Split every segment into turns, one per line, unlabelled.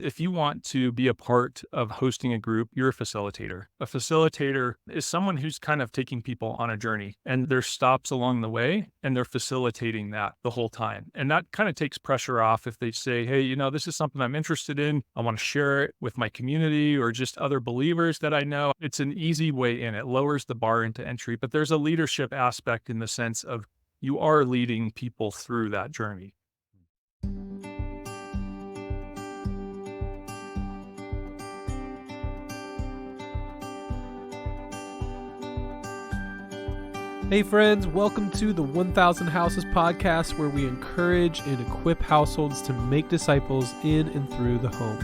If you want to be a part of hosting a group, you're a facilitator. A facilitator is someone who's kind of taking people on a journey, and there's stops along the way, and they're facilitating that the whole time. And that kind of takes pressure off if they say, hey, this is something I'm interested in. I want to share it with my community or just other believers that I know. It's an easy way in. It lowers the bar into entry, but there's a leadership aspect in the sense of you are leading people through that journey.
Hey friends, welcome to the 1000 Houses podcast, where we encourage and equip households to make disciples in and through the home.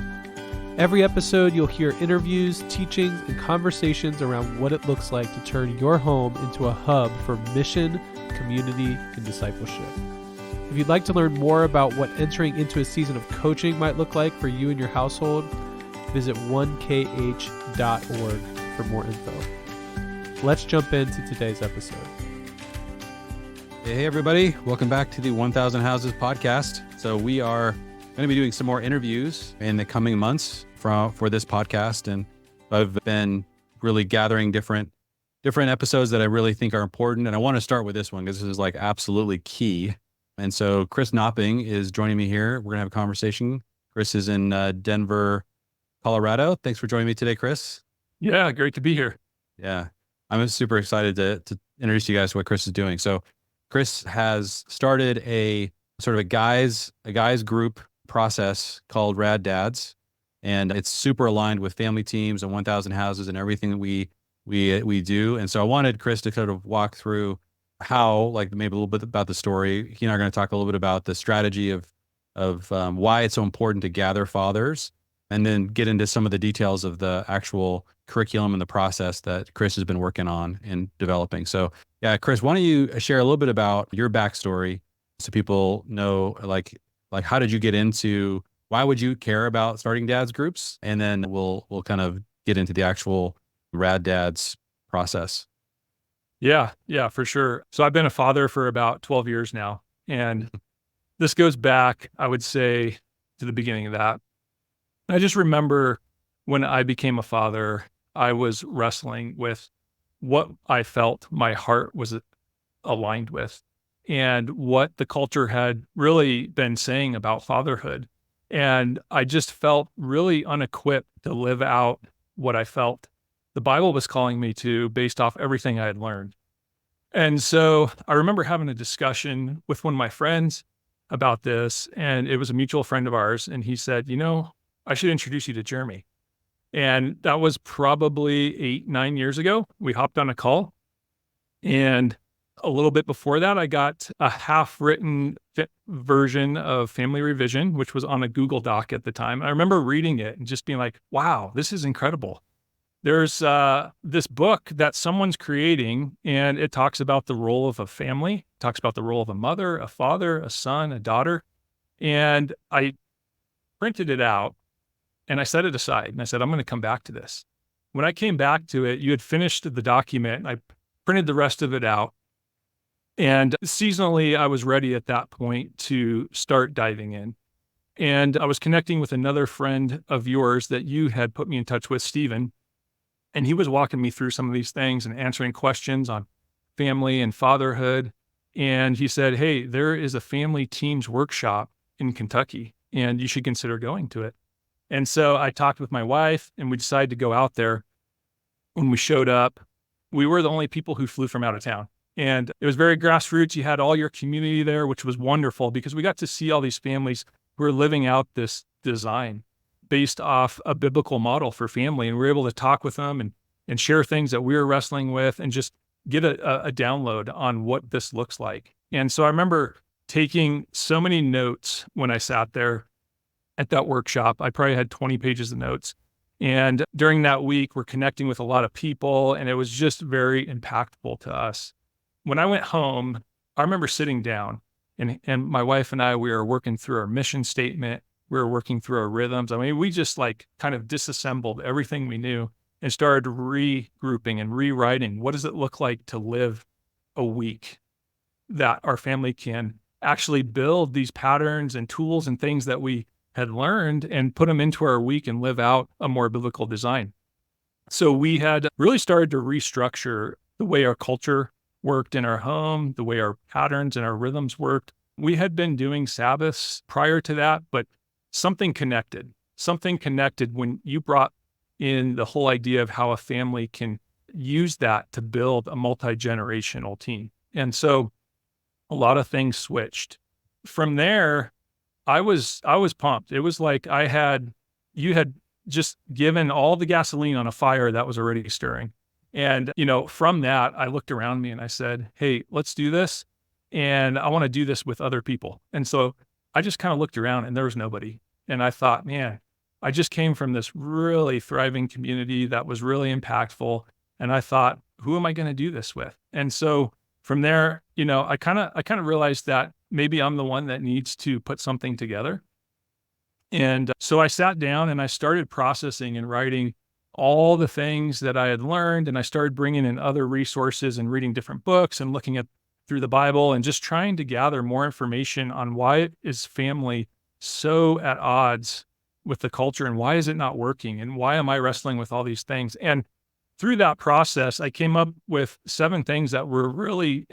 Every episode, you'll hear interviews, teachings, and conversations around what it looks like to turn your home into a hub for mission, community, and discipleship. If you'd like to learn more about what entering into a season of coaching might look like for you and your household, visit 1kh.org for more info. Let's jump into today's episode.
Hey, everybody. Welcome back to the 1000 Houses podcast. So we are going to be doing some more interviews in the coming months for this podcast. And I've been really gathering different episodes that I really think are important. And I want to start with this one because this is like absolutely key. And so Chris Knopping is joining me here. We're going to have a conversation. Chris is in Denver, Colorado. Thanks for joining me today, Chris.
Yeah, great to be here.
Yeah. I'm super excited to introduce you guys to what Chris is doing. So Chris has started a sort of a guys group process called Rad Dads, and it's super aligned with family teams and 1000 Houses and everything that we do. And so I wanted Chris to kind of walk through how, like, maybe a little bit about the story. He and I are going to talk a little bit about the strategy of why it's so important to gather fathers, and then get into some of the details of the actual curriculum and the process that Chris has been working on and developing. So yeah, Chris, why don't you share a little bit about your backstory so people know, like how did you get into, why would you care about starting dads groups? And then we'll kind of get into the actual Rad Dads process.
Yeah, for sure. So I've been a father for about 12 years now. And this goes back, I would say, to the beginning of that. I just remember when I became a father, I was wrestling with what I felt my heart was aligned with and what the culture had really been saying about fatherhood. And I just felt really unequipped to live out what I felt the Bible was calling me to based off everything I had learned. And so I remember having a discussion with one of my friends about this, and it was a mutual friend of ours. And he said, I should introduce you to Jeremy. And that was probably 8-9 years ago. We hopped on a call. And a little bit before that, I got a half-written version of Family Revision, which was on a Google Doc at the time. I remember reading it and just being like, wow, this is incredible. There's this book that someone's creating, and it talks about the role of a family, talks about the role of a mother, a father, a son, a daughter. And I printed it out. And I set it aside and I said, I'm going to come back to this. When I came back to it, you had finished the document. I printed the rest of it out. And seasonally, I was ready at that point to start diving in. And I was connecting with another friend of yours that you had put me in touch with, Stephen. And he was walking me through some of these things and answering questions on family and fatherhood. And he said, hey, there is a family teams workshop in Kentucky, and you should consider going to it. And so I talked with my wife and we decided to go out there. When we showed up, we were the only people who flew from out of town. And it was very grassroots. You had all your community there, which was wonderful because we got to see all these families who are living out this design based off a biblical model for family. And we were able to talk with them and share things that we were wrestling with and just get a download on what this looks like. And so I remember taking so many notes when I sat there at that workshop. I probably had 20 pages of notes. And during that week, we're connecting with a lot of people, and it was just very impactful to us. When I went home, I remember sitting down, and my wife and we were working through our mission statement. We were working through our rhythms. I mean, we just kind of disassembled everything we knew and started regrouping and rewriting. What does it look like to live a week that our family can actually build these patterns and tools and things that we had learned and put them into our week and live out a more biblical design. So we had really started to restructure the way our culture worked in our home, the way our patterns and our rhythms worked. We had been doing Sabbaths prior to that, but something connected when you brought in the whole idea of how a family can use that to build a multi-generational team. And so a lot of things switched. From there, I was pumped. It was like you had just given all the gasoline on a fire that was already stirring. And, from that, I looked around me and I said, hey, let's do this. And I want to do this with other people. And so I just kind of looked around and there was nobody. And I thought, man, I just came from this really thriving community that was really impactful. And I thought, who am I going to do this with? And so from there, I kind of realized that maybe I'm the one that needs to put something together. And so I sat down and I started processing and writing all the things that I had learned. And I started bringing in other resources and reading different books and looking at through the Bible and just trying to gather more information on why is family so at odds with the culture and why is it not working and why am I wrestling with all these things? And through that process, I came up with 7 things that were really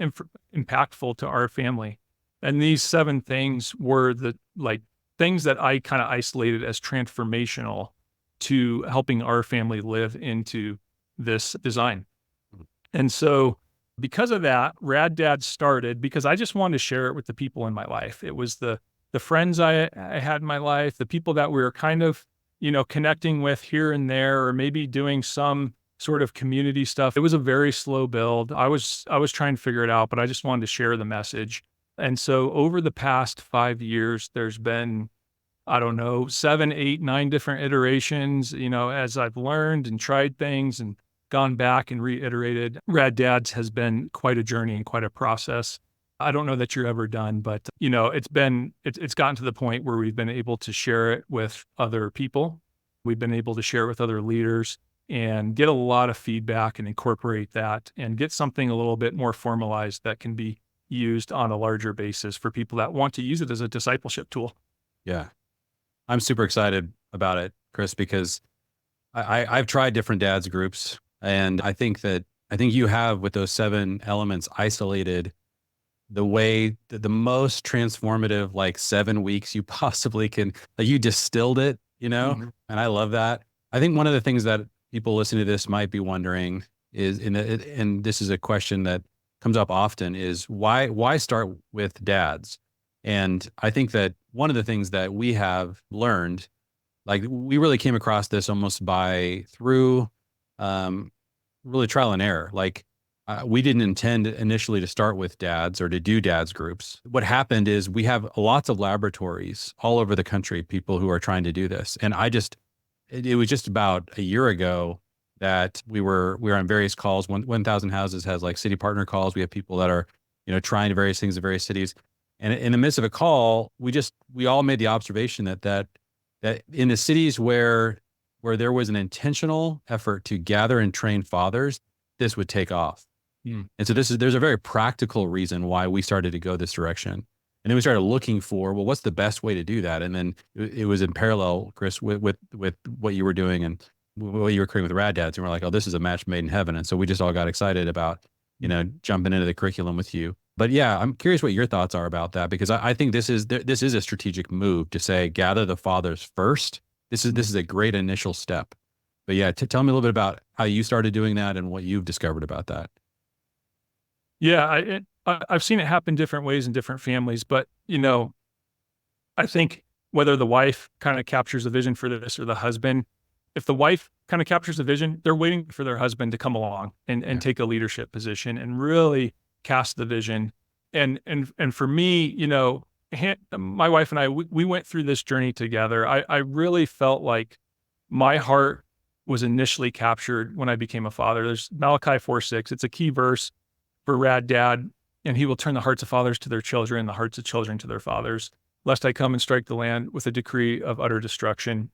impactful to our family. And these 7 things were the things that I kind of isolated as transformational to helping our family live into this design. And so because of that, Rad Dad started because I just wanted to share it with the people in my life. It was the friends I had in my life, the people that we were kind of, connecting with here and there, or maybe doing some sort of community stuff. It was a very slow build. I was trying to figure it out, but I just wanted to share the message. And so over the past 5 years, there's been, 7, 8, 9 different iterations, as I've learned and tried things and gone back and reiterated. Rad Dads has been quite a journey and quite a process. I don't know that you're ever done, but it's gotten to the point where we've been able to share it with other people. We've been able to share it with other leaders and get a lot of feedback and incorporate that and get something a little bit more formalized that can be used on a larger basis for people that want to use it as a discipleship tool.
Yeah. I'm super excited about it, Chris, because I've tried different dads groups, and I think you have, with those 7 elements, isolated the way that the most transformative, 7 weeks you possibly can, you distilled it,
Mm-hmm.
and I love that. I think one of the things that people listening to this might be wondering is, and this is a question that comes up often, is why start with dads? And I think that one of the things that we have learned, we really came across this almost through really trial and error. We didn't intend initially to start with dads or to do dads groups. What happened is we have lots of laboratories all over the country, people who are trying to do this. And it was just about a year ago that we were on various calls. 1,000 Houses has city partner calls. We have people that are, trying various things in various cities. And in the midst of a call, we all made the observation that in the cities where there was an intentional effort to gather and train fathers, this would take off.
Mm.
And so there's a very practical reason why we started to go this direction. And then we started looking for, well, what's the best way to do that? And then it was in parallel, Chris, with what you were doing and what you were creating with Rad Dads. And we're like, oh, this is a match made in heaven. And so we just all got excited about, jumping into the curriculum with you. But yeah, I'm curious what your thoughts are about that, because I think this is a strategic move to say, gather the fathers first. This is a great initial step. But yeah, tell me a little bit about how you started doing that and what you've discovered about that.
Yeah, I've seen it happen different ways in different families, but I think whether the wife kind of captures the vision for this or the husband, if the wife kind of captures the vision, they're waiting for their husband to come along and take a leadership position and really cast the vision. And for me, my wife and I, we went through this journey together. I really felt like my heart was initially captured when I became a father. There's Malachi 4:6. It's a key verse for Rad Dad. And he will turn the hearts of fathers to their children, and the hearts of children to their fathers, lest I come and strike the land with a decree of utter destruction.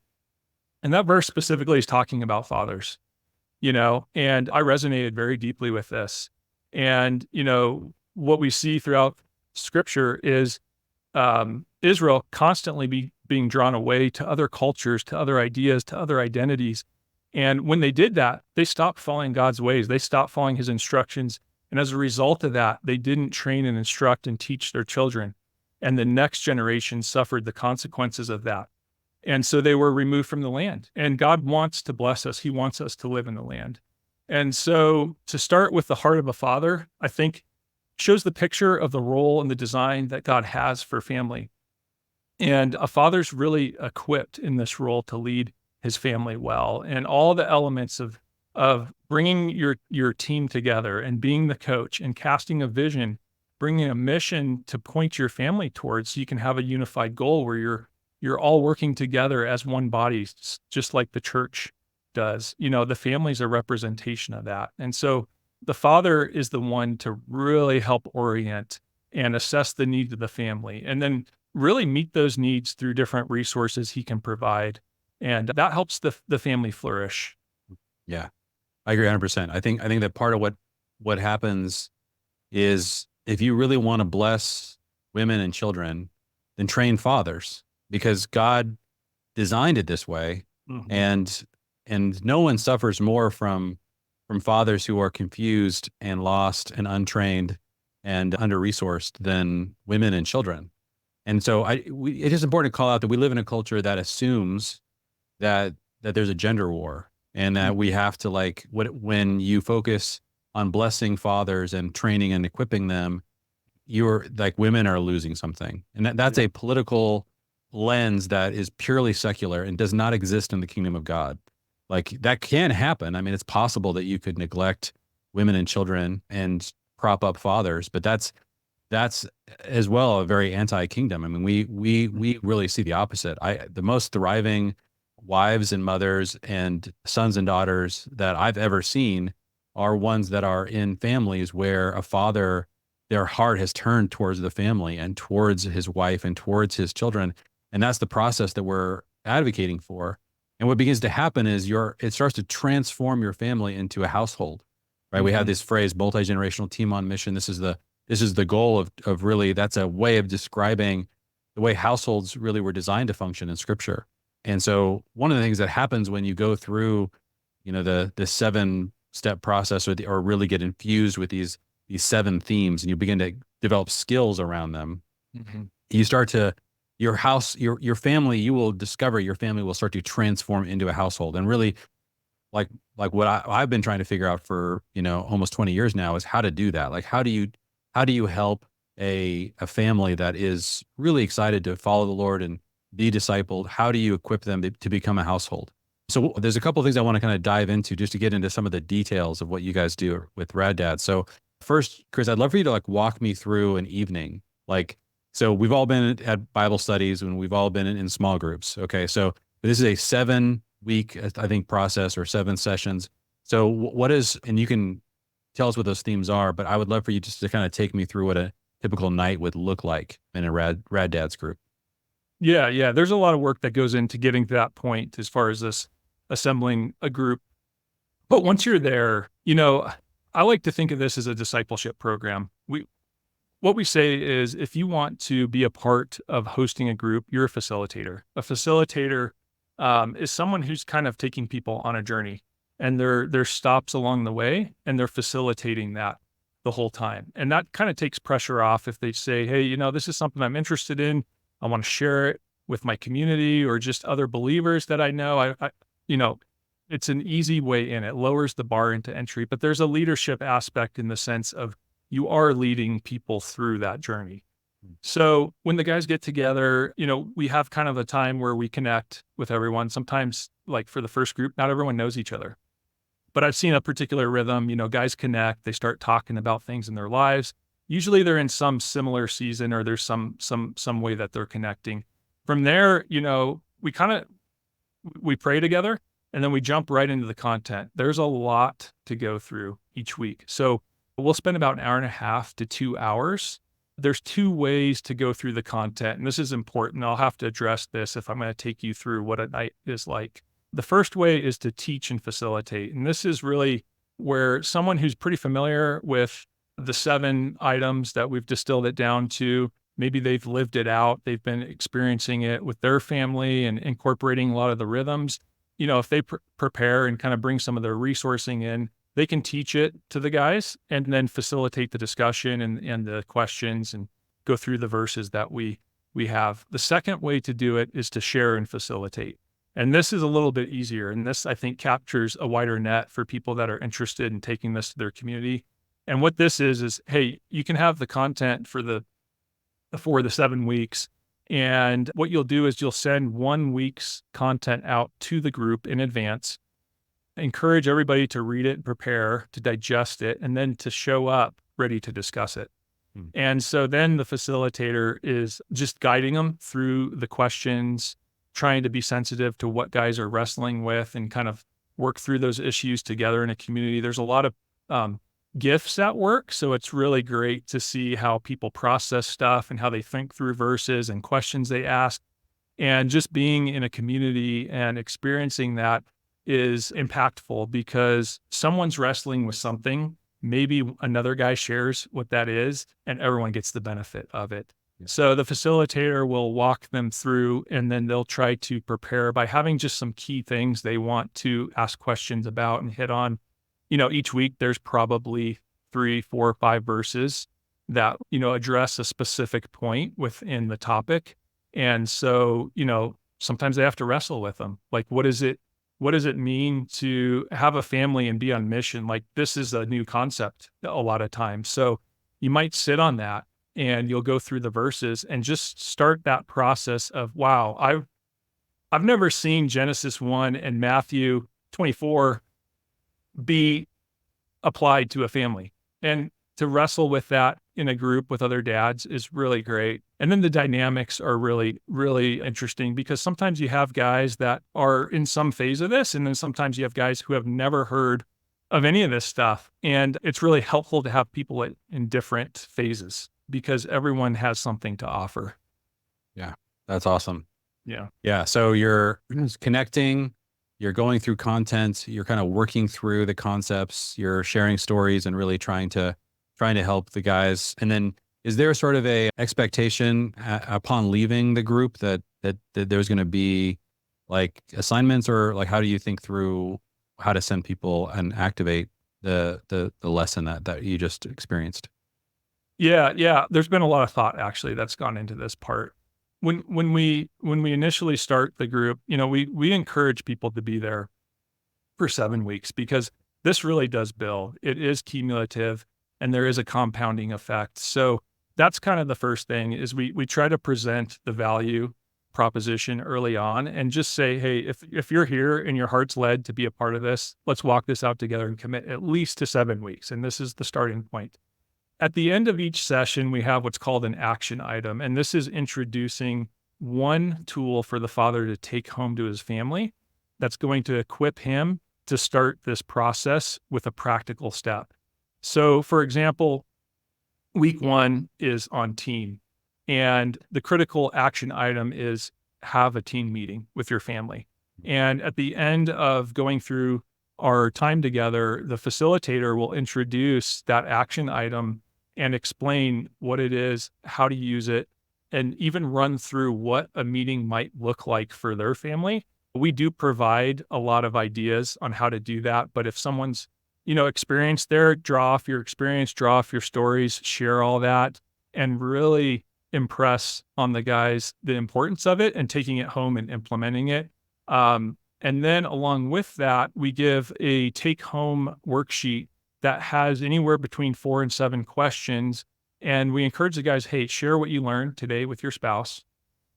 And that verse specifically is talking about fathers, and I resonated very deeply with this. And, what we see throughout scripture is Israel constantly being drawn away to other cultures, to other ideas, to other identities. And when they did that, they stopped following God's ways. They stopped following his instructions. And as a result of that, they didn't train and instruct and teach their children. And the next generation suffered the consequences of that. And so they were removed from the land. And God wants to bless us. He wants us to live in the land. And so to start with the heart of a father, I think shows the picture of the role and the design that God has for family. And a father's really equipped in this role to lead his family well. And all the elements of bringing your team together and being the coach and casting a vision, bringing a mission to point your family towards, so you can have a unified goal where you're all working together as one body, just like the church does. The family's a representation of that. And so the father is the one to really help orient and assess the needs of the family, and then really meet those needs through different resources he can provide. And that helps the family flourish.
Yeah, I agree 100%. I think that part of what happens is, if you really want to bless women and children, then train fathers, because God designed it this way.
Mm-hmm.
And no one suffers more from fathers who are confused and lost and untrained and under-resourced than women and children. And so it is important to call out that we live in a culture that assumes that there's a gender war, and that we have to, when you focus on blessing fathers and training and equipping them, you're like, women are losing something. And that's a political lens that is purely secular and does not exist in the kingdom of God. Like, that can happen. I mean, it's possible that you could neglect women and children and prop up fathers, but that's as well a very anti-kingdom. I mean, we really see the opposite. The most thriving wives and mothers and sons and daughters that I've ever seen are ones that are in families where a father, their heart has turned towards the family and towards his wife and towards his children. And that's the process that we're advocating for. And what begins to happen is it starts to transform your family into a household, right? Mm-hmm. We have this phrase, multi-generational team on mission. This is the goal of really, that's a way of describing the way households really were designed to function in Scripture. And so one of the things that happens when you go through, the 7-step process, or really get infused with these 7 themes, and you begin to develop skills around them, mm-hmm. you start to, your family, you will discover your family will start to transform into a household. And really, like what I've been trying to figure out for, almost 20 years now, is how to do that. Like, how do you help a family that is really excited to follow the Lord and be discipled? How do you equip them to become a household? So there's a couple of things I want to kind of dive into, just to get into some of the details of what you guys do with Rad Dad. So first, Chris, I'd love for you to walk me through an evening. So we've all been at Bible studies, and we've all been in small groups. Okay. So this is a 7-week, I think, process, or 7 sessions. So what is, and you can tell us what those themes are, but I would love for you just to kind of take me through what a typical night would look like in a Rad Dad's group.
Yeah. There's a lot of work that goes into getting to that point as far as this assembling a group. But once you're there, I like to think of this as a discipleship program. What we say is, if you want to be a part of hosting a group, you're a facilitator. A facilitator is someone who's kind of taking people on a journey, and there's stops along the way, and they're facilitating that the whole time. And that kind of takes pressure off if they say, hey, this is something I'm interested in. I want to share it with my community or just other believers that I know. It's an easy way in. It lowers the bar into entry, but there's a leadership aspect in the sense of you are leading people through that journey. So when the guys get together, we have kind of a time where we connect with everyone. Sometimes, like for the first group, not everyone knows each other, but I've seen a particular rhythm. Guys connect, they start talking about things in their lives. Usually they're in some similar season, or there's some way that they're connecting. From there, we pray together, and then we jump right into the content. There's a lot to go through each week. So we'll spend about 1.5 hours to 2 hours. There's 2 ways to go through the content, and this is important. I'll have to address this if I'm going to take you through what a night is like. The first way is to teach and facilitate, and this is really where someone who's pretty familiar with the 7 items that we've distilled it down to, maybe they've lived it out. They've been experiencing it with their family and incorporating a lot of the rhythms. If they prepare and kind of bring some of their resourcing in, they can teach it to the guys and then facilitate the discussion and the questions and go through the verses that we have. The second way to do it is to share and facilitate. And this is a little bit easier. And this, I think, captures a wider net for people that are interested in taking this to their community. And what this is, hey, you can have the content for the 7 weeks. And what you'll do is you'll send 1 week's content out to the group in advance, encourage everybody to read it and prepare to digest it, and then to show up ready to discuss it. And so then the facilitator is just guiding them through the questions, trying to be sensitive to what guys are wrestling with and kind of work through those issues together in a community. There's a lot of gifts at work. So it's really great to see how people process stuff and how they think through verses and questions they ask. And just being in a community and experiencing that is impactful because someone's wrestling with something. Maybe another guy shares what that is and everyone gets the benefit of it. Yeah. So the facilitator will walk them through and then they'll try to prepare by having just some key things they want to ask questions about and hit on. Each week there's probably 3, 4, 5 verses that, address a specific point within the topic. And so, sometimes they have to wrestle with them. Like, what does it mean to have a family and be on mission? Like, this is a new concept a lot of times. So you might sit on that and you'll go through the verses and just start that process of, wow, I've never seen Genesis 1 and Matthew 24 be applied to a family. And to wrestle with that in a group with other dads is really great. And then the dynamics are really, really interesting because sometimes you have guys that are in some phase of this, and then sometimes you have guys who have never heard of any of this stuff. And it's really helpful to have people in different phases because everyone has something to offer.
Yeah, that's awesome.
Yeah.
Yeah. So you're connecting, you're going through content, you're kind of working through the concepts, you're sharing stories and really trying to help the guys. And then is there sort of a expectation upon leaving the group that there's going to be like assignments, or like, how do you think through how to send people and activate the lesson that you just experienced?
Yeah. There's been a lot of thought actually that's gone into this part. When we initially start the group, we encourage people to be there for 7 weeks because this really does build. It is cumulative and there is a compounding effect. So that's kind of the first thing is we try to present the value proposition early on and just say, hey, if you're here and your heart's led to be a part of this, let's walk this out together and commit at least to 7 weeks. And this is the starting point. At the end of each session, we have what's called an action item. And this is introducing one tool for the father to take home to his family that's going to equip him to start this process with a practical step. So for example, week 1 is on team. And the critical action item is have a team meeting with your family. And at the end of going through our time together, the facilitator will introduce that action item and explain what it is, how to use it, and even run through what a meeting might look like for their family. We do provide a lot of ideas on how to do that. But if someone's, experienced there, draw off your experience, draw off your stories, share all that, and really impress on the guys the importance of it and taking it home and implementing it. And then along with that, we give a take-home worksheet that has anywhere between 4 and 7 questions. And we encourage the guys, hey, share what you learned today with your spouse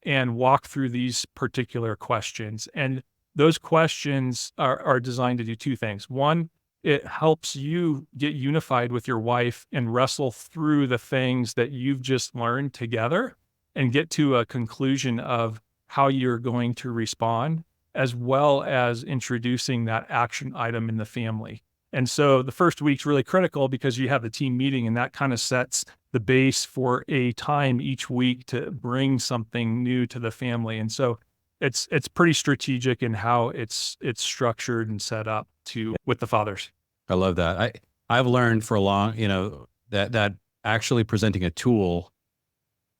and walk through these particular questions. And those questions are designed to do 2 things. One, it helps you get unified with your wife and wrestle through the things that you've just learned together and get to a conclusion of how you're going to respond, as well as introducing that action item in the family. And so the first week's really critical because you have the team meeting and that kind of sets the base for a time each week to bring something new to the family. And so it's pretty strategic in how it's structured and set up with the fathers.
I love that. I've learned for a long, that actually presenting a tool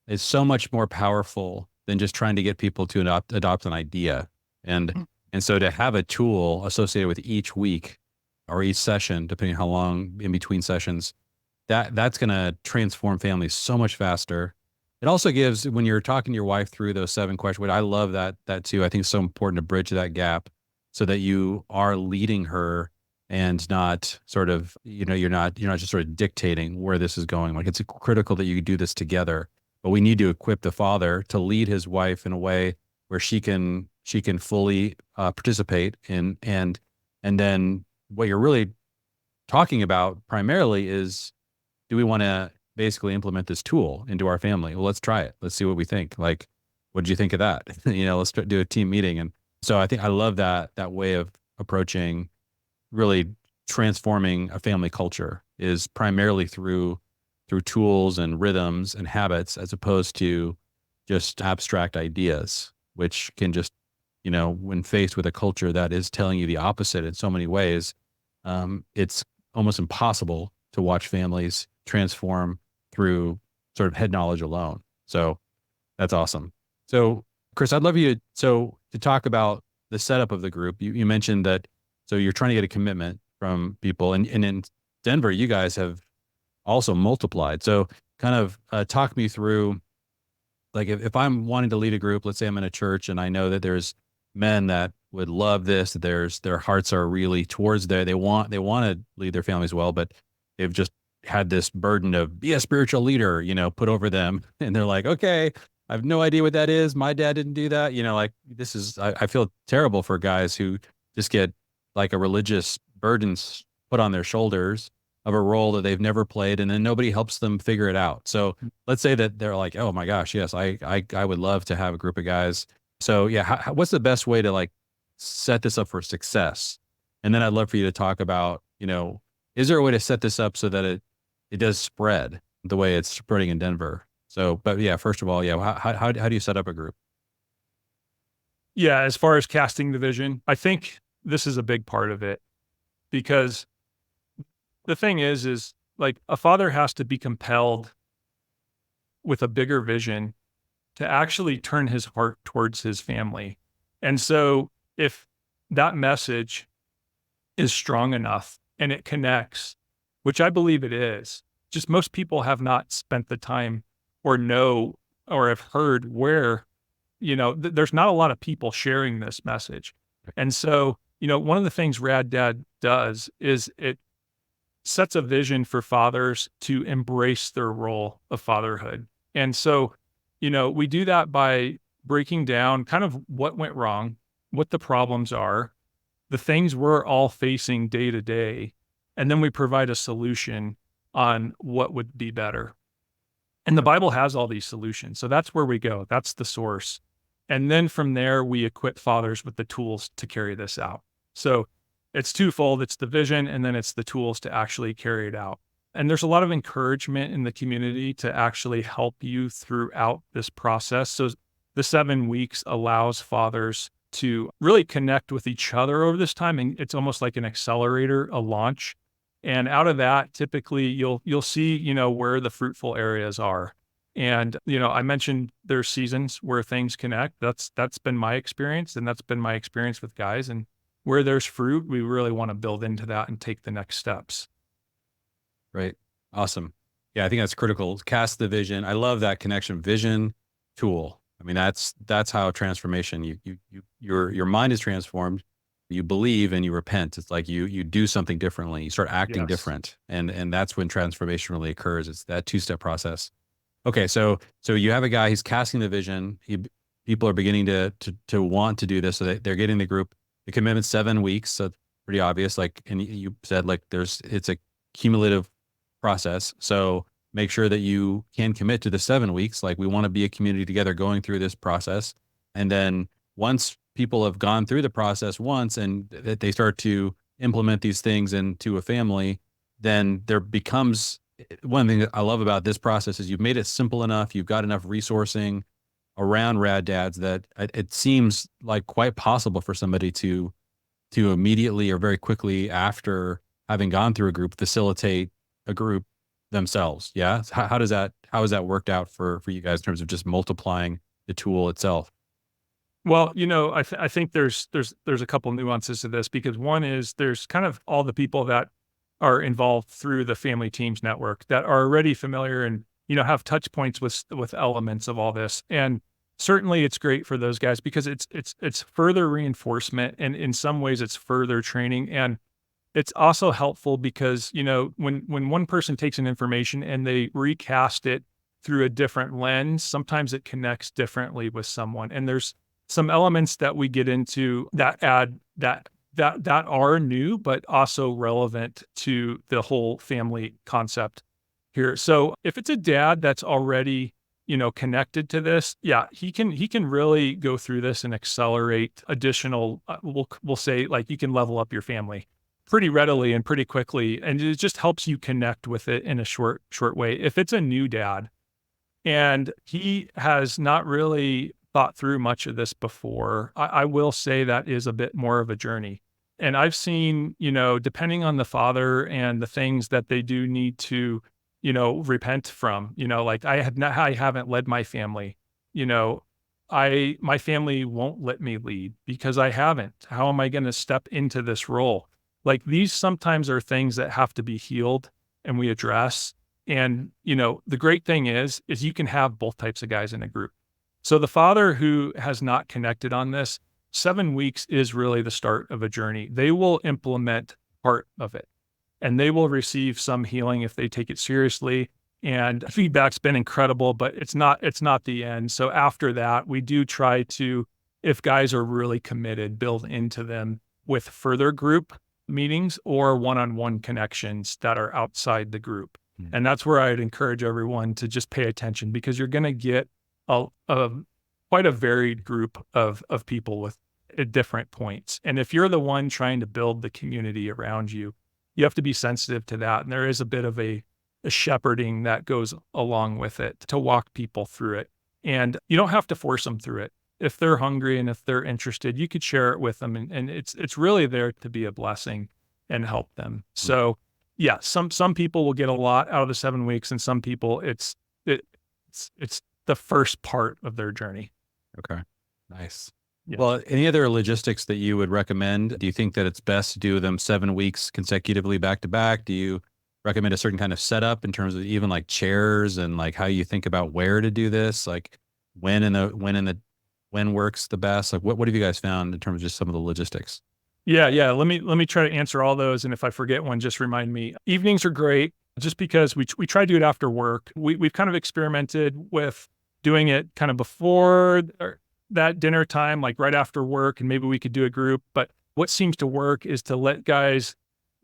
is so much more powerful than just trying to get people to adopt an idea. And so to have a tool associated with each week or each session, depending how long in between sessions, that's going to transform families so much faster. It also gives, when you're talking to your wife through those 7 questions, which I love that too. I think it's so important to bridge that gap so that you are leading her and not sort of, you're not just sort of dictating where this is going. Like, it's critical that you do this together, but we need to equip the father to lead his wife in a way where she can fully participate in, and then what you're really talking about primarily is, do we want to basically implement this tool into our family? Well, let's try it. Let's see what we think. Like, what did you think of that? Let's do a team meeting. And so I love that way of approaching really transforming a family culture is primarily through tools and rhythms and habits, as opposed to just abstract ideas, which can just, when faced with a culture that is telling you the opposite in so many ways, it's almost impossible to watch families transform through sort of head knowledge alone. So that's awesome. So Chris, I'd love you to talk about the setup of the group. You mentioned that, so you're trying to get a commitment from people, and in Denver, you guys have also multiplied. So kind of talk me through, like, if I'm wanting to lead a group, let's say I'm in a church and I know that there's men that would love this, that their hearts are really towards there. They want to lead their families well, but they've just had this burden of be a spiritual leader, put over them. And they're like, okay, I have no idea what that is. My dad didn't do that. Like, this is, I feel terrible for guys who just get like a religious burden put on their shoulders of a role that they've never played, and then nobody helps them figure it out. So let's say that they're like, oh my gosh, yes, I would love to have a group of guys. So yeah, what's the best way to like set this up for success? And then I'd love for you to talk about, is there a way to set this up so that it does spread the way it's spreading in Denver? So, but yeah, first of all, yeah, how do you set up a group?
Yeah, as far as casting the vision, I think this is a big part of it, because the thing is like, a father has to be compelled with a bigger vision to actually turn his heart towards his family. And so if that message is strong enough and it connects, which I believe it is, just most people have not spent the time or know or have heard where, there's not a lot of people sharing this message. And so, one of the things Rad Dad does is it sets a vision for fathers to embrace their role of fatherhood. And so, we do that by breaking down kind of what went wrong, what the problems are, the things we're all facing day to day, and then we provide a solution on what would be better. And the Bible has all these solutions. So that's where we go. That's the source. And then from there, we equip fathers with the tools to carry this out. So it's twofold. It's the vision, and then it's the tools to actually carry it out. And there's a lot of encouragement in the community to actually help you throughout this process. So the 7 weeks allows fathers to really connect with each other over this time. And it's almost like an accelerator, a launch. And out of that, typically you'll see, where the fruitful areas are. And, I mentioned there's seasons where things connect. That's been my experience, and that's been my experience with guys. And where there's fruit, we really want to build into that and take the next steps.
Right. Awesome. Yeah, I think that's critical. Cast the vision. I love that connection. Vision, tool. I mean, that's how transformation. Your mind is transformed. You believe and you repent. It's like you do something differently. You start acting different, and that's when transformation really occurs. It's that 2-step process. Okay, so you have a guy. He's casting the vision. People are beginning to want to do this, so they're getting the group. The commitment's 7 weeks, so pretty obvious. Like, and you said, like, it's a cumulative process. So make sure that you can commit to the 7 weeks. Like, we want to be a community together going through this process. And then once people have gone through the process once and that they start to implement these things into a family, then there becomes, one thing that I love about this process is you've made it simple enough. You've got enough resourcing around Rad Dads that it seems like quite possible for somebody to immediately or very quickly after having gone through a group, facilitate a group themselves. Yeah. So how does that, how has that worked out for you guys in terms of just multiplying the tool itself?
Well, I think there's a couple nuances to this because one is there's kind of all the people that are involved through the family teams network that are already familiar and have touch points with elements of all this. And certainly it's great for those guys because it's further reinforcement and in some ways it's further training. And it's also helpful because, when one person takes an information and they recast it through a different lens, sometimes it connects differently with someone. And there's some elements that we get into that add that are new, but also relevant to the whole family concept here. So if it's a dad that's already, connected to this, yeah, he can really go through this and accelerate additional, we'll say like you can level up your family pretty readily and pretty quickly. And it just helps you connect with it in a short way. If it's a new dad and he has not really thought through much of this before, I will say that is a bit more of a journey. And I've seen, depending on the father and the things that they do need to, repent from, like I haven't led my family, my family won't let me lead because I haven't. How am I going to step into this role? Like these sometimes are things that have to be healed and we address. And, the great thing is you can have both types of guys in a group. So the father who has not connected on this, 7 weeks is really the start of a journey. They will implement part of it and they will receive some healing if they take it seriously. And feedback's been incredible, but it's not the end. So after that, we do try to, if guys are really committed, build into them with further group meetings or one-on-one connections that are outside the group. And that's where I'd encourage everyone to just pay attention because you're going to get quite a varied group of people with at different points. And if you're the one trying to build the community around you, you have to be sensitive to that. And there is a bit of a shepherding that goes along with it to walk people through it. And you don't have to force them through it. If they're hungry and if they're interested, you could share it with them. And it's really there to be a blessing and help them. So yeah, some people will get a lot out of the 7 weeks and some people it's the first part of their journey.
Okay. Nice.
Yeah.
Well, any other logistics that you would recommend? Do you think that it's best to do them 7 weeks consecutively back to back? Do you recommend a certain kind of setup in terms of even like chairs and like how you think about where to do this? Like when works the best? Like what have you guys found in terms of just some of the logistics?
Yeah. Let me try to answer all those. And if I forget one, just remind me. Evenings are great just because we try to do it after work. We've kind of experimented with doing it kind of before that dinner time, like right after work, and maybe we could do a group. But what seems to work is to let guys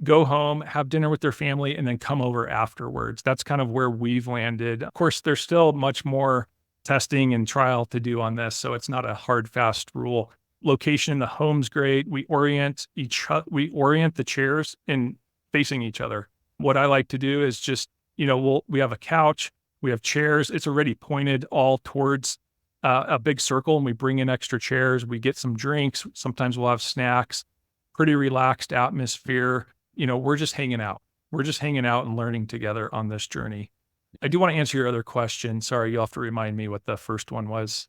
go home, have dinner with their family, and then come over afterwards. That's kind of where we've landed. Of course, there's still much more testing and trial to do on this, so it's not a hard, fast rule. Location in the home's great. We orient the chairs in facing each other. What I like to do is just, we have a couch, we have chairs. It's already pointed all towards a big circle, and we bring in extra chairs. We get some drinks. Sometimes we'll have snacks. Pretty relaxed atmosphere. We're just hanging out. We're just hanging out and learning together on this journey. I do want to answer your other question. Sorry, you'll have to remind me what the first one was.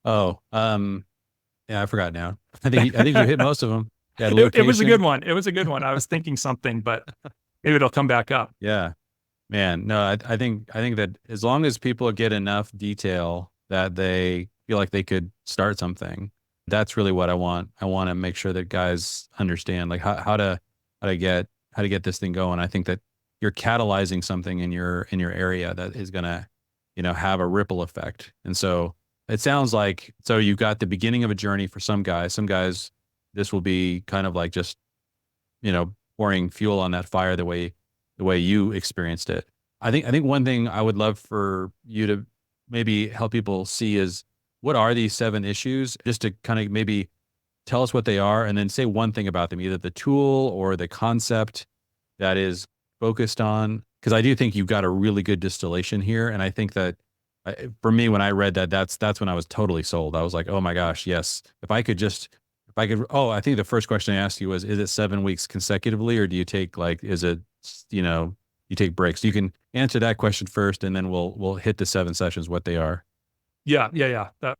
Oh, yeah, I forgot now. I think you hit most of them. Yeah,
it was a good one. It was a good one. I was thinking something, but maybe it'll come back up.
Yeah, man. No, I think that as long as people get enough detail that they feel like they could start something, that's really what I want. I want to make sure that guys understand like how to get this thing going. I think that you're catalyzing something in your area that is gonna, have a ripple effect. And so it sounds like, so you've got the beginning of a journey for some guys. Some guys, this will be kind of like just, pouring fuel on that fire the way you experienced it. I think one thing I would love for you to maybe help people see is what are these 7 issues, just to kind of maybe tell us what they are and then say one thing about them, either the tool or the concept that is focused on. Because I do think you've got a really good distillation here. And I think that for me, when I read that, that's when I was totally sold. I was like, oh my gosh, yes. I think the first question I asked you was, is it 7 weeks consecutively, or do you take like, is it, you take breaks? You can answer that question first, and then we'll hit the 7 sessions, what they are.
Yeah.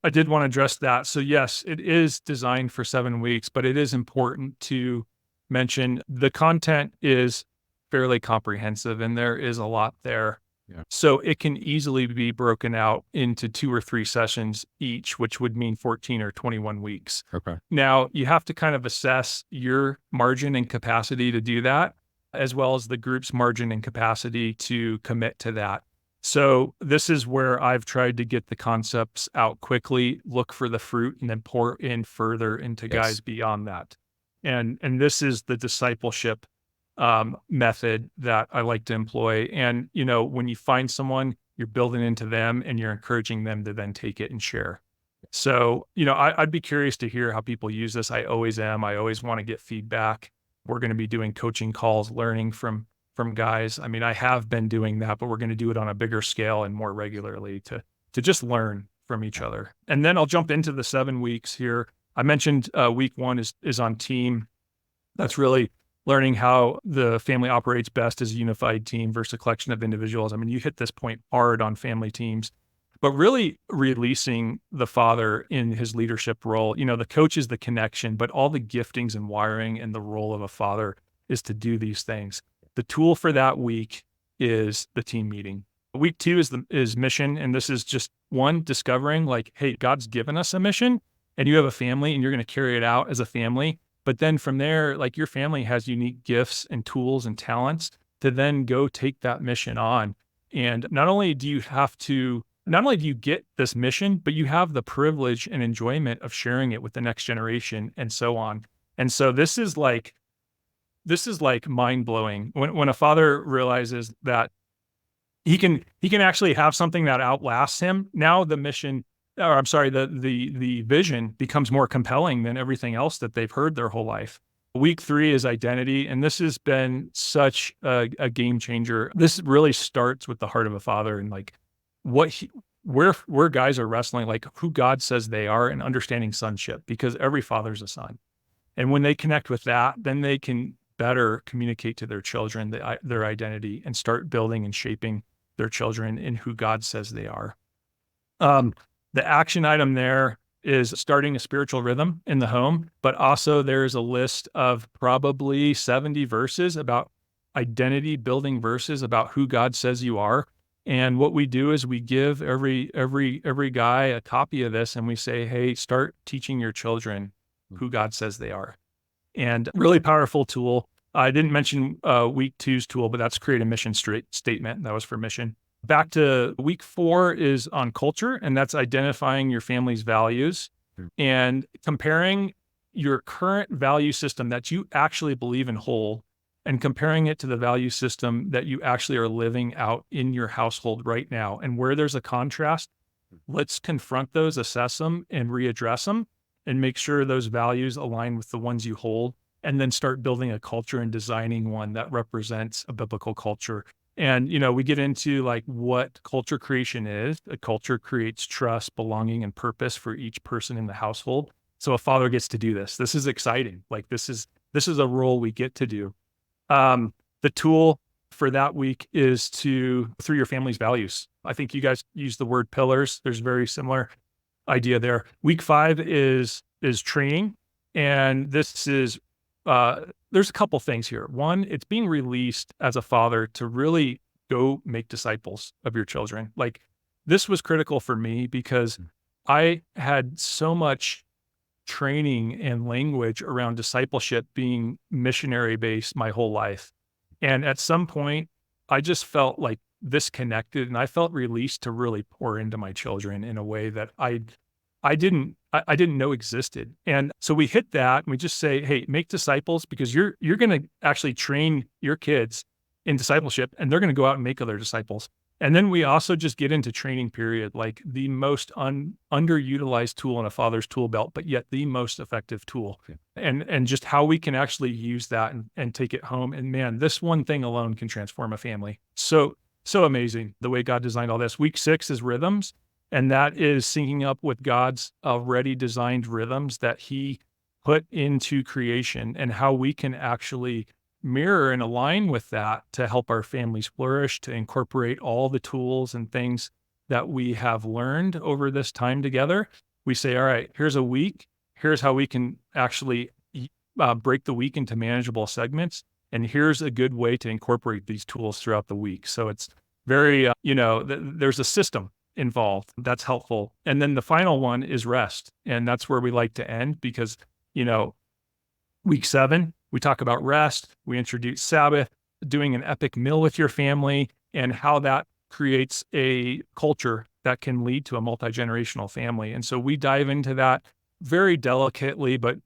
I did want to address that. So yes, it is designed for 7 weeks, but it is important to mention the content is fairly comprehensive and there is a lot there.
Yeah.
So it can easily be broken out into 2 or 3 sessions each, which would mean 14 or 21 weeks.
Okay.
Now, you have to kind of assess your margin and capacity to do that, as well as the group's margin and capacity to commit to that. So this is where I've tried to get the concepts out quickly, look for the fruit, and then pour in further into guys beyond that. And this is the discipleship method that I like to employ. And, when you find someone, you're building into them and you're encouraging them to then take it and share. So, I'd be curious to hear how people use this. I always am. I always want to get feedback. We're going to be doing coaching calls, learning from guys. I mean, I have been doing that, but we're going to do it on a bigger scale and more regularly to just learn from each other. And then I'll jump into the 7 weeks here. I mentioned week 1 is on team. That's really learning how the family operates best as a unified team versus a collection of individuals. I mean, you hit this point hard on family teams, but really releasing the father in his leadership role. The coach is the connection, but all the giftings and wiring and the role of a father is to do these things. The tool for that week is the team meeting. Week 2 is mission. And this is just one, discovering like, hey, God's given us a mission and you have a family and you're going to carry it out as a family. But then from there, like your family has unique gifts and tools and talents to then go take that mission on. And not only do you get this mission, but you have the privilege and enjoyment of sharing it with the next generation and so on. And so this is like mind blowing when a father realizes that he can actually have something that outlasts him. Now the vision becomes more compelling than everything else that they've heard their whole life. Week 3 is identity. And this has been such a game changer. This really starts with the heart of a father and like where guys are wrestling, like who God says they are and understanding sonship, because every father's a son. And when they connect with that, then they can better communicate to their children their identity and start building and shaping their children in who God says they are. The action item there is starting a spiritual rhythm in the home, but also there's a list of probably 70 verses about identity building verses about who God says you are. And what we do is we give every guy a copy of this and we say, hey, start teaching your children who God says they are. And really powerful tool. I didn't mention week 2's tool, but that's create a mission statement. That was for mission. Back to week 4 is on culture, and that's identifying your family's values and comparing your current value system that you actually believe in whole and comparing it to the value system that you actually are living out in your household right now. And where there's a contrast, let's confront those, assess them, and readdress them and make sure those values align with the ones you hold, and then start building a culture and designing one that represents a biblical culture. And, we get into like what culture creation is. A culture creates trust, belonging, and purpose for each person in the household. So a father gets to do this. This is exciting. Like this is a role we get to do. The tool for that week is through your family's values. I think you guys use the word pillars. There's very similar idea there. Week 5 is training. And this is, there's a couple things here. One, it's being released as a father to really go make disciples of your children. Like this was critical for me because I had so much training and language around discipleship being missionary based my whole life. And at some point, I just felt like disconnected and I felt released to really pour into my children in a way that I didn't know existed. And so we hit that and we just say, hey, make disciples, because you're going to actually train your kids in discipleship and they're going to go out and make other disciples. And then we also just get into training period, like the most underutilized tool in a father's tool belt, but yet the most effective tool. Yeah. And just how we can actually use that and take it home. And man, this one thing alone can transform a family. So amazing the way God designed all this. Week 6 is rhythms. And that is syncing up with God's already designed rhythms that he put into creation and how we can actually mirror and align with that to help our families flourish, to incorporate all the tools and things that we have learned over this time together. We say, all right, here's a week. Here's how we can actually break the week into manageable segments. And here's a good way to incorporate these tools throughout the week. So it's very, there's a system involved that's helpful. And then the final one is rest. And that's where we like to end because, week 7, we talk about rest. We introduce Sabbath, doing an epic meal with your family, and how that creates a culture that can lead to a multi-generational family. And so we dive into that very delicately, but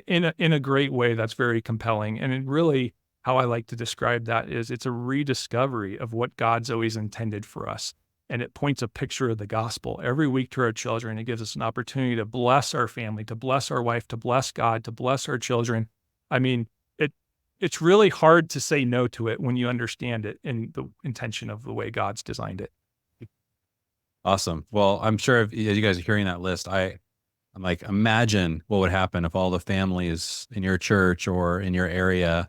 in a great way that's very compelling. And it really, how I like to describe that is it's a rediscovery of what God's always intended for us. And it points a picture of the gospel every week to our children. It gives us an opportunity to bless our family, to bless our wife, to bless God, to bless our children. I mean, it's really hard to say no to it when you understand it in the intention of the way God's designed it.
Awesome. Well, I'm sure as you guys are hearing that list, I'm like, imagine what would happen if all the families in your church or in your area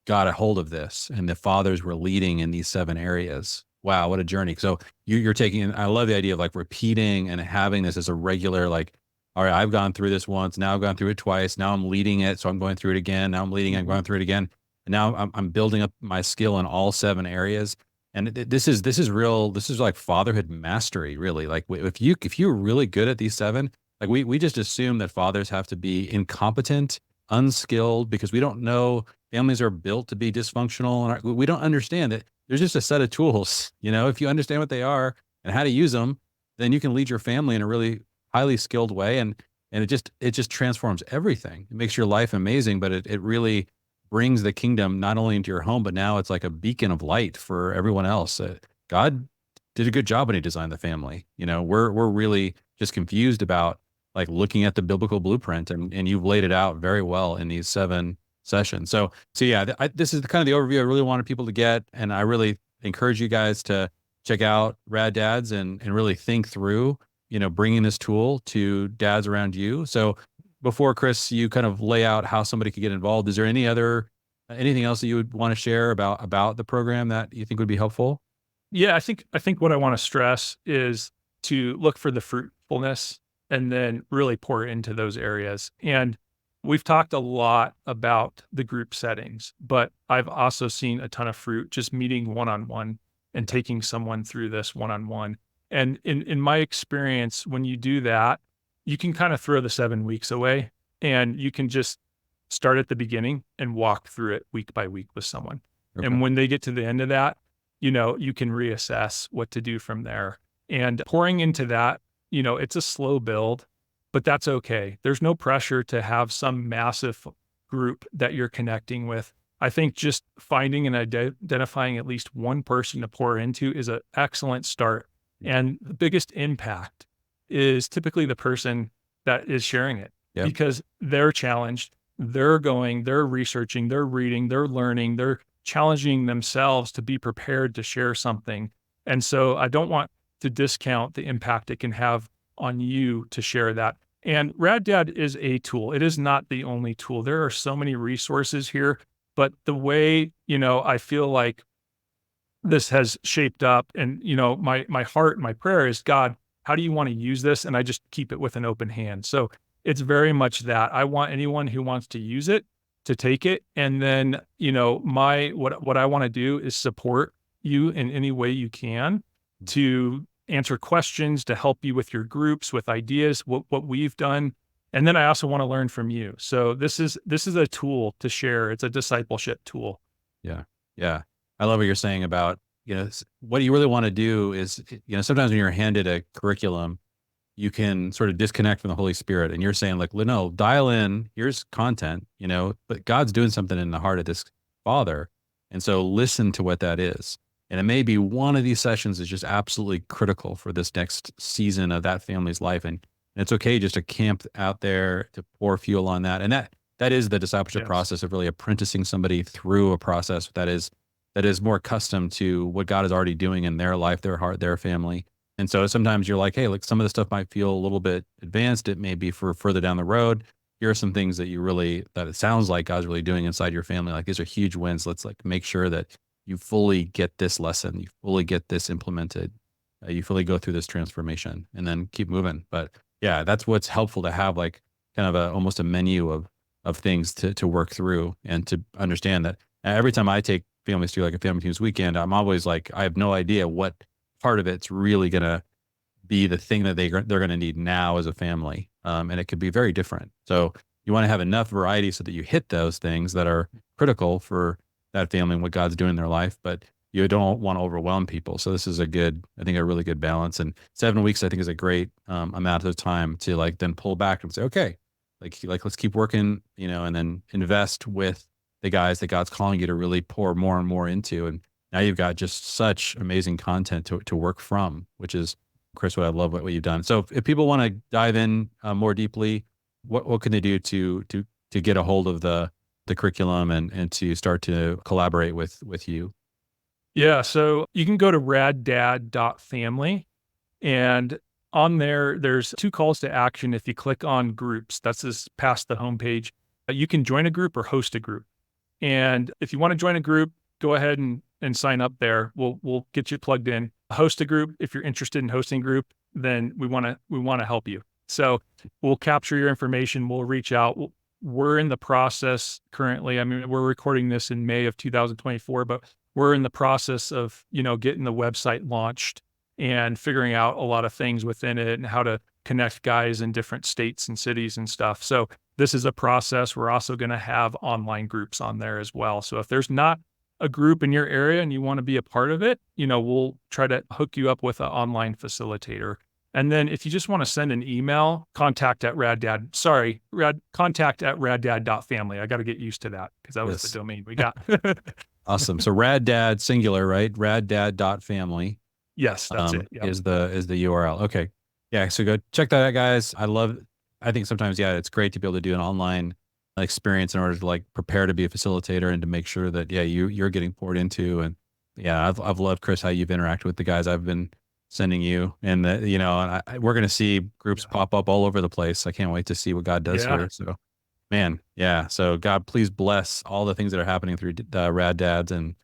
got a hold of this and the fathers were leading in these 7 areas. Wow, what a journey. So you're taking, I love the idea of like repeating and having this as a regular, like, all right, I've gone through this once, now I've gone through it twice, now I'm leading it, so I'm going through it again, now I'm leading it, I'm going through it again. And now I'm building up my skill in all 7 areas. And this is real, this is like fatherhood mastery, really. Like if you're really good at these 7, like we just assume that fathers have to be incompetent, unskilled, because we don't know families are built to be dysfunctional. And we don't understand that there's just a set of tools. If you understand what they are and how to use them, then you can lead your family in a really highly skilled way. And it just transforms everything. It makes your life amazing, but it really brings the kingdom not only into your home, but now it's like a beacon of light for everyone else. God did a good job when he designed the family. We're really just confused about like looking at the biblical blueprint, and you've laid it out very well in these 7 sessions. So yeah, this is kind of the overview I really wanted people to get. And I really encourage you guys to check out Rad Dads and really think through, bringing this tool to dads around you. So before, Chris, you kind of lay out how somebody could get involved, is there anything else that you would want to share about the program that you think would be helpful?
Yeah, I think what I want to stress is to look for the fruitfulness and then really pour into those areas. And we've talked a lot about the group settings, but I've also seen a ton of fruit just meeting one-on-one and taking someone through this one-on-one. And in my experience, when you do that, you can kind of throw the 7 weeks away and you can just start at the beginning and walk through it week by week with someone. Okay. And when they get to the end of that, you can reassess what to do from there. And pouring into that, it's a slow build, but that's okay. There's no pressure to have some massive group that you're connecting with. I think just finding and identifying at least one person to pour into is an excellent start. And the biggest impact is typically the person that is sharing it, because they're challenged, they're researching, they're reading, they're learning, they're challenging themselves to be prepared to share something. And so I don't want to discount the impact it can have on you to share that. And Rad Dad is a tool. It is not the only tool. There are so many resources here, but the way, I feel like this has shaped up and, my heart, my prayer is, God, how do you want to use this? And I just keep it with an open hand. So it's very much that I want anyone who wants to use it to take it. And then, what I want to do is support you in any way you can to answer questions, to help you with your groups, with ideas, what we've done. And then I also want to learn from you. So this is a tool to share. It's a discipleship tool.
Yeah. Yeah. I love what you're saying about, what you really want to do is, sometimes when you're handed a curriculum, you can sort of disconnect from the Holy Spirit, and you're saying like, no, dial in, here's content, but God's doing something in the heart of this father. And so listen to what that is. And it may be one of these sessions is just absolutely critical for this next season of that family's life. And it's okay just to camp out there, to pour fuel on that. And that is the discipleship process of really apprenticing somebody through a process that is more accustomed to what God is already doing in their life, their heart, their family. And so sometimes you're like, hey, some of the stuff might feel a little bit advanced. It may be for further down the road. here are some things that that it sounds like God's really doing inside your family. Like these are huge wins. Let's like make sure that you fully get this lesson, you fully get this implemented, you fully go through this transformation, and then keep moving. But yeah, that's what's helpful to have, like kind of almost a menu of things to work through, and to understand that every time I take families through like a family teams weekend, I'm always like, I have no idea what part of it's really going to be the thing that they're going to need now as a family. And it could be very different. So you want to have enough variety so that you hit those things that are critical for that family and what God's doing in their life, but you don't want to overwhelm people. So this is a really good balance. And 7 weeks, I think, is a great amount of time to like then pull back and say, okay, like let's keep working, and then invest with the guys that God's calling you to really pour more and more into. And now you've got just such amazing content to work from, which is, Chris, what I love what you've done. So if people want to dive in more deeply, what can they do to get a hold of the curriculum and to start to collaborate with you?
Yeah, so you can go to raddad.family, and on there, there's 2 calls to action. If you click on groups, that's just past the homepage. You can join a group or host a group. And if you want to join a group, go ahead and sign up there. We'll get you plugged in. Host a group. If you're interested in hosting a group, then we want to help you. So we'll capture your information. We'll reach out. We're in the process currently. I mean, we're recording this in May of 2024, but we're in the process of, getting the website launched and figuring out a lot of things within it and how to connect guys in different states and cities and stuff. So this is a process. We're also going to have online groups on there as well. So if there's not a group in your area and you want to be a part of it, we'll try to hook you up with an online facilitator. And then if you just want to send an email, contact@raddad.family. I got to get used to that because that was the domain we got.
Awesome. So Rad Dad, singular, right? raddad.family.
Yes, that's it. Yep.
Is the URL. Okay. Yeah. So go check that out, guys. I think sometimes, it's great to be able to do an online experience in order to like prepare to be a facilitator and to make sure that, you're getting poured into. And I've loved, Chris, how you've interacted with the guys I've been sending you, and that, we're going to see groups pop up all over the place. I can't wait to see what God does here. So, man, so God, please bless all the things that are happening through Rad Dads, and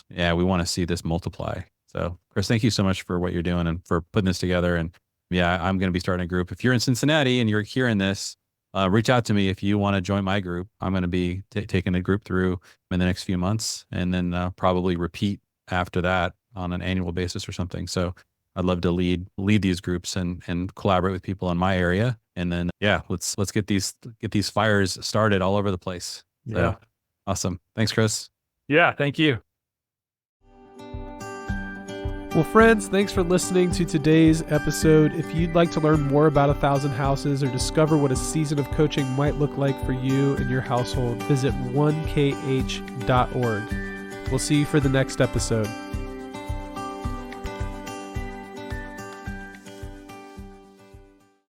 we want to see this multiply. So, Chris, thank you so much for what you're doing and for putting this together. And I'm going to be starting a group. If you're in Cincinnati and you're hearing this, reach out to me if you want to join my group. I'm going to be taking a group through in the next few months, and then probably repeat after that on an annual basis or something. So I'd love to lead these groups and collaborate with people in my area. And then, let's get these fires started all over the place. So, awesome. Thanks, Chris.
Yeah. Thank you.
Well, friends, thanks for listening to today's episode. If you'd like to learn more about 1,000 Houses or discover what a season of coaching might look like for you and your household, visit 1kh.org. We'll see you for the next episode.